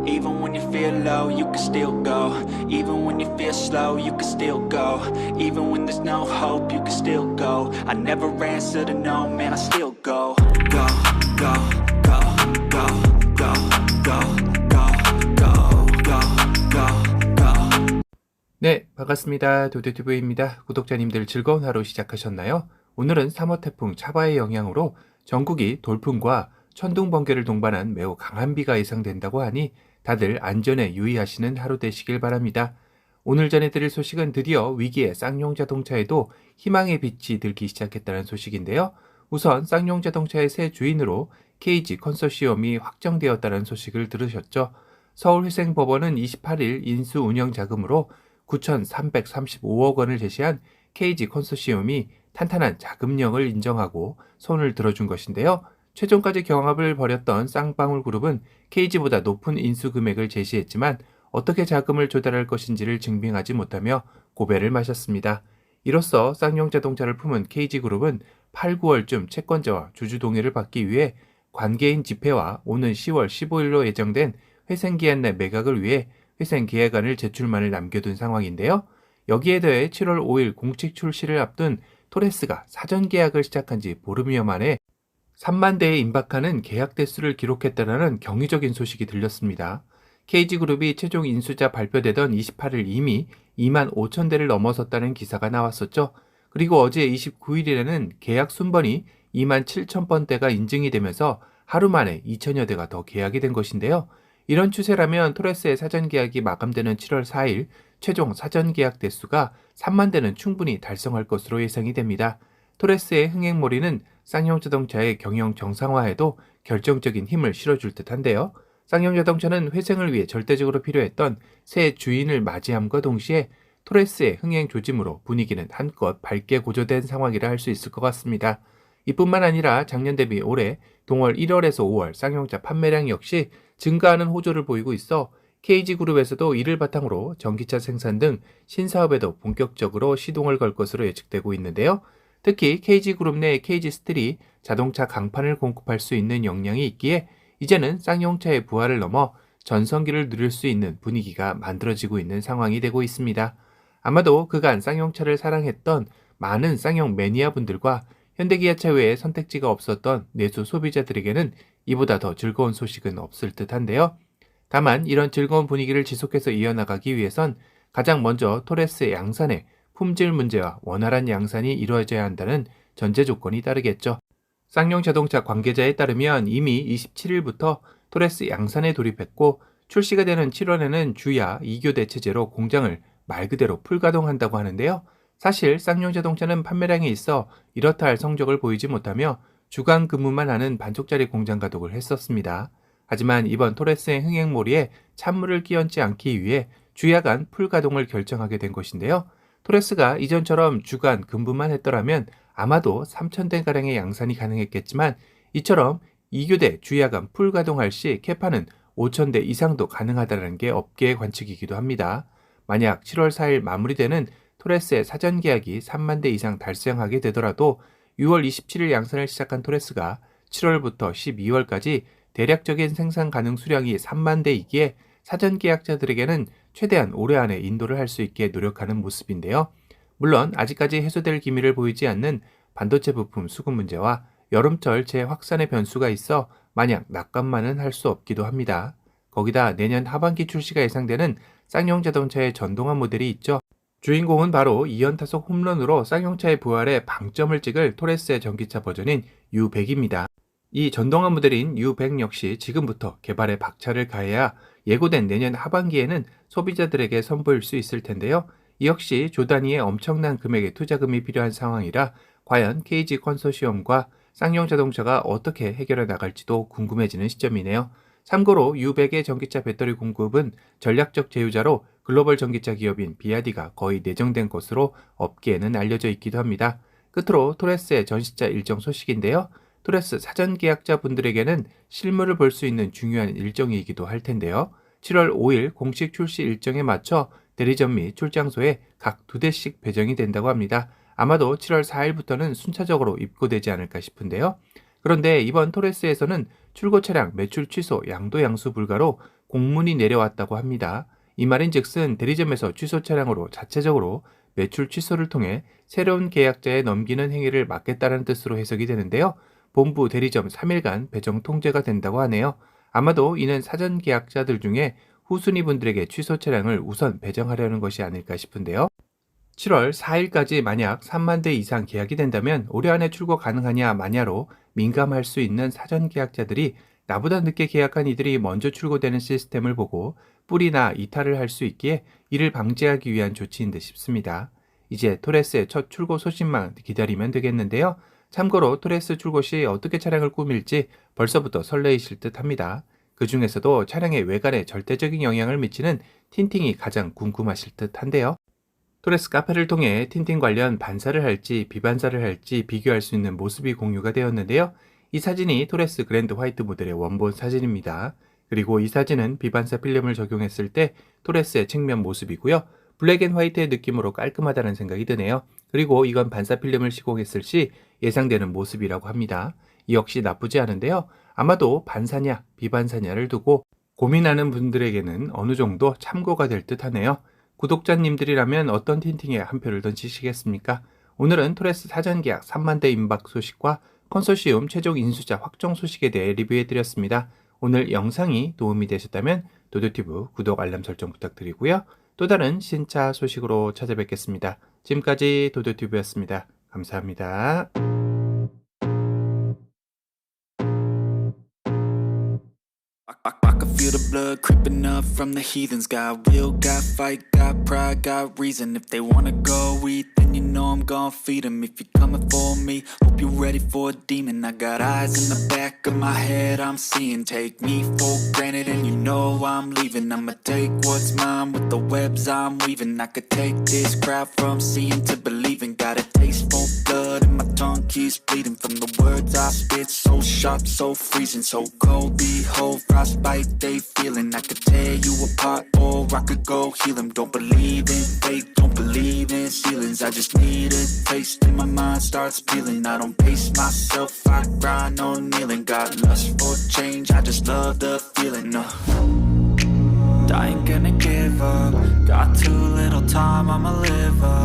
Even when you feel low, you can still go. Even when you feel slow, you can still go. Even when there's no hope, you can still go. I never answer to no, man, I still go. Go, go, go, go, go, go, go, go, go, go, go. 네, 반갑습니다. 도도TV입니다. 구독자님들 즐거운 하루 시작하셨나요? 오늘은 3호 태풍 차바의 영향으로 전국이 돌풍과 천둥, 번개를 동반한 매우 강한 비가 예상된다고 하니 다들 안전에 유의하시는 하루 되시길 바랍니다. 오늘 전해드릴 소식은 드디어 위기의 쌍용 자동차에도 희망의 빛이 들기 시작했다는 소식인데요. 우선 쌍용 자동차의 새 주인으로 KG 컨소시엄이 확정되었다는 소식을 들으셨죠? 서울회생법원은 28일 인수 운영 자금으로 9,335억 원을 제시한 KG 컨소시엄이 탄탄한 자금력을 인정하고 손을 들어준 것인데요. 최종까지 경합을 벌였던 쌍방울 그룹은 KG보다 높은 인수 금액을 제시했지만 어떻게 자금을 조달할 것인지를 증빙하지 못하며 고배를 마셨습니다. 이로써 쌍용 자동차를 품은 KG그룹은 8, 9월쯤 채권자와 주주 동의를 받기 위해 관계인 집회와 오는 10월 15일로 예정된 회생기한 내 매각을 위해 회생계약안을 제출만을 남겨둔 상황인데요. 여기에 더해 7월 5일 공식 출시를 앞둔 토레스가 사전 계약을 시작한 지 보름여 만에 3만 대에 임박하는 계약 대수를 기록했다는 경이적인 소식이 들렸습니다. KG그룹이 최종 인수자 발표되던 28일 이미 2만 5천 대를 넘어섰다는 기사가 나왔었죠. 그리고 어제 29일에는 계약 순번이 2만 7천 번대가 인증이 되면서 하루 만에 2천여 대가 더 계약이 된 것인데요. 이런 추세라면 토레스의 사전 계약이 마감되는 7월 4일 최종 사전 계약 대수가 3만 대는 충분히 달성할 것으로 예상이 됩니다. 토레스의 흥행몰이는 쌍용 자동차의 경영 정상화에도 결정적인 힘을 실어줄 듯한데요. 쌍용 자동차는 회생을 위해 절대적으로 필요했던 새 주인을 맞이함과 동시에 토레스의 흥행 조짐으로 분위기는 한껏 밝게 고조된 상황이라 할 수 있을 것 같습니다. 이뿐만 아니라 작년 대비 올해 동월 1월에서 5월 쌍용차 판매량 역시 증가하는 호조를 보이고 있어 KG그룹에서도 이를 바탕으로 전기차 생산 등 신사업에도 본격적으로 시동을 걸 것으로 예측되고 있는데요. 특히 KG그룹 내 KG스틸이 자동차 강판을 공급할 수 있는 역량이 있기에 이제는 쌍용차의 부활을 넘어 전성기를 누릴 수 있는 분위기가 만들어지고 있는 상황이 되고 있습니다. 아마도 그간 쌍용차를 사랑했던 많은 쌍용 매니아분들과 현대기아차 외에 선택지가 없었던 내수 소비자들에게는 이보다 더 즐거운 소식은 없을 듯한데요. 다만 이런 즐거운 분위기를 지속해서 이어나가기 위해선 가장 먼저 토레스의 양산에 품질 문제와 원활한 양산이 이루어져야 한다는 전제 조건이 따르겠죠. 쌍용 자동차 관계자에 따르면 이미 27일부터 토레스 양산에 돌입했고 출시가 되는 7월에는 주야 2교대 체제로 공장을 말 그대로 풀가동한다고 하는데요. 사실 쌍용 자동차는 판매량에 있어 이렇다 할 성적을 보이지 못하며 주간 근무만 하는 반쪽짜리 공장 가동을 했었습니다. 하지만 이번 토레스의 흥행몰이에 찬물을 끼얹지 않기 위해 주야간 풀가동을 결정하게 된 것인데요. 토레스가 이전처럼 주간 근무만 했더라면 아마도 3,000대가량의 양산이 가능했겠지만 이처럼 2교대 주야간 풀가동할 시 캐파는 5,000대 이상도 가능하다는 게 업계의 관측이기도 합니다. 만약 7월 4일 마무리되는 토레스의 사전 계약이 3만 대 이상 달성하게 되더라도 6월 27일 양산을 시작한 토레스가 7월부터 12월까지 대략적인 생산 가능 수량이 3만 대이기에 사전 계약자들에게는 최대한 올해 안에 인도를 할 수 있게 노력하는 모습인데요. 물론 아직까지 해소될 기미를 보이지 않는 반도체 부품 수급 문제와 여름철 재확산의 변수가 있어 마냥 낙관만은 할 수 없기도 합니다. 거기다 내년 하반기 출시가 예상되는 쌍용 자동차의 전동화 모델이 있죠. 주인공은 바로 2연타속 홈런으로 쌍용차의 부활에 방점을 찍을 토레스의 전기차 버전인 U100입니다. 이 전동화 모델인 U100 역시 지금부터 개발에 박차를 가해야 예고된 내년 하반기에는 소비자들에게 선보일 수 있을 텐데요. 이 역시 조 단위의 엄청난 금액의 투자금이 필요한 상황이라 과연 KG 컨소시엄과 쌍용 자동차가 어떻게 해결해 나갈지도 궁금해지는 시점이네요. 참고로 U100의 전기차 배터리 공급은 전략적 제휴자로 글로벌 전기차 기업인 비아디가 거의 내정된 것으로 업계에는 알려져 있기도 합니다. 끝으로 토레스의 전시차 일정 소식인데요. 토레스 사전 계약자 분들에게는 실물을 볼 수 있는 중요한 일정이기도 할 텐데요. 7월 5일 공식 출시 일정에 맞춰 대리점 및 출장소에 각 2대씩 배정이 된다고 합니다. 아마도 7월 4일부터는 순차적으로 입고되지 않을까 싶은데요. 그런데 이번 토레스에서는 출고 차량 매출 취소, 양도 양수 불가로 공문이 내려왔다고 합니다. 이 말인즉슨 대리점에서 취소 차량으로 자체적으로 매출 취소를 통해 새로운 계약자에 넘기는 행위를 막겠다는 뜻으로 해석이 되는데요. 본부 대리점 3일간 배정 통제가 된다고 하네요. 아마도 이는 사전 계약자들 중에 후순위 분들에게 취소 차량을 우선 배정하려는 것이 아닐까 싶은데요. 7월 4일까지 만약 3만 대 이상 계약이 된다면 올해 안에 출고 가능하냐 마냐로 민감할 수 있는 사전 계약자들이 나보다 늦게 계약한 이들이 먼저 출고되는 시스템을 보고 뿌리나 이탈을 할 수 있기에 이를 방지하기 위한 조치인 듯 싶습니다. 이제 토레스의 첫 출고 소식만 기다리면 되겠는데요. 참고로 토레스 출고 시 어떻게 차량을 꾸밀지 벌써부터 설레이실 듯 합니다. 그 중에서도 차량의 외관에 절대적인 영향을 미치는 틴팅이 가장 궁금하실 듯 한데요. 토레스 카페를 통해 틴팅 관련 반사를 할지 비반사를 할지 비교할 수 있는 모습이 공유가 되었는데요. 이 사진이 토레스 그랜드 화이트 모델의 원본 사진입니다. 그리고 이 사진은 비반사 필름을 적용했을 때 토레스의 측면 모습이고요. 블랙 앤 화이트의 느낌으로 깔끔하다는 생각이 드네요. 그리고 이건 반사 필름을 시공했을 시 예상되는 모습이라고 합니다. 이 역시 나쁘지 않은데요. 아마도 반사냐 비반사냐를 두고 고민하는 분들에게는 어느 정도 참고가 될 듯 하네요. 구독자님들이라면 어떤 틴팅에 한 표를 던지시겠습니까? 오늘은 토레스 사전 계약 3만 대 임박 소식과 컨소시움 최종 인수자 확정 소식에 대해 리뷰해드렸습니다. 오늘 영상이 도움이 되셨다면 도도튜브 구독 알람 설정 부탁드리고요. 또 다른 신차 소식으로 찾아뵙겠습니다. 지금까지 도도튜브였습니다. 감사합니다. I can feel the blood creeping up from the heathens. Got will, got fight, got pride, got reason. If they wanna go eat, then you know I'm gon' feed them. If you're coming for me, hope you're ready for a demon. I got eyes in the back of my head, I'm seeing. Take me for granted and you know I'm leaving. I'ma take what's mine with the webs I'm weaving. I could take this crowd from seeing to believing. Got a taste for blood and my tongue keeps bleeding. From the words I spit, so sharp, so freezing. So cold, behold, frostbite they feeling. I could tear you apart or I could go heal them. Don't believe in fate, don't believe in ceilings. I just need a taste and my mind starts peeling. I don't pace myself, I grind on kneeling. Got lust for change, I just love the feeling. I ain't gonna give up. Got too little time, I'ma live up.